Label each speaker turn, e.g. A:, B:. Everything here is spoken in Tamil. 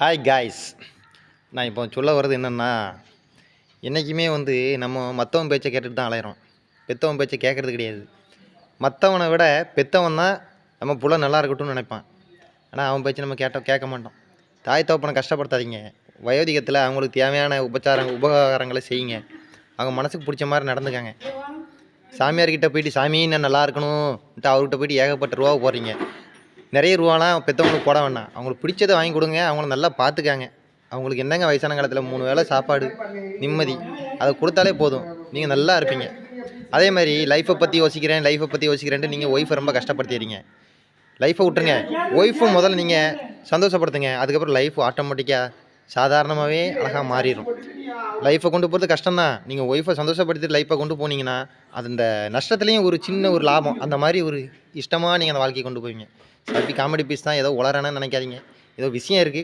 A: Hi guys. நான் இப்போ சொல்ல வர்றது என்னென்னா, என்றைக்குமே நம்ம மற்றவன் பேச்சை கேட்டுட்டு தான் அலையிறோம். பெற்றவன் பேச்சை கேட்குறது கிடையாது. மற்றவனை விட பெற்றவன் தான் நம்ம புள்ள நல்லா இருக்கட்டும்னு நினைப்பான். ஆனால் அவன் பேச்சு நம்ம கேட்க மாட்டோம். தாய் தகப்பனை கஷ்டப்படுத்தாதீங்க. வயோதிகத்தில் அவங்களுக்கு தேவையான உபகாரங்களை செய்யுங்க. அவங்க மனசுக்கு பிடிச்ச மாதிரி நடந்துக்காங்க. சாமியார்கிட்ட போயிட்டு சாமி நான் நல்லா இருக்கணும்ன்ட்டு அவர்கிட்ட போயிட்டு ஏகப்பட்ட ரூபா போடுறீங்க. நிறைய ரூபாலாம் பெற்றவங்களுக்கு போட வேண்டாம். அவங்களுக்கு பிடிச்சதை வாங்கி கொடுங்க. அவங்கள நல்லா பார்த்துக்காங்க. அவங்களுக்கு என்னங்க வயசான காலத்தில் 3 வேளை சாப்பாடு, நிம்மதி, அதை கொடுத்தாலே போதும். நீங்கள் நல்லா இருப்பீங்க. அதே மாதிரி லைஃப்பை பற்றி யோசிக்கிறேன்ட்டு நீங்கள் ஒய்ஃபை ரொம்ப கஷ்டப்படுத்திடுறீங்க. லைஃப்பை விட்டுருங்க. ஒய்ஃபும் முதல்ல நீங்கள் சந்தோஷப்படுத்துங்க. அதுக்கப்புறம் லைஃப் ஆட்டோமேட்டிக்காக சாதாரணமாகவே அழகாக மாறிடும். லைஃப்பை கொண்டு போகிறது கஷ்டம்தான். நீங்கள் ஒய்ஃபை சந்தோஷப்படுத்திட்டு லைஃப்பை கொண்டு போனீங்கன்னா, அது இந்த நஷ்டத்துலேயும் ஒரு சின்ன ஒரு லாபம். அந்த மாதிரி ஒரு இஷ்டமாக நீங்கள் அந்த வாழ்க்கையை கொண்டு போவீங்க. காமெடி பீஸ் தான், ஏதோ உளறானு நினைக்காதீங்க. ஏதோ விஷயம் இருக்குது.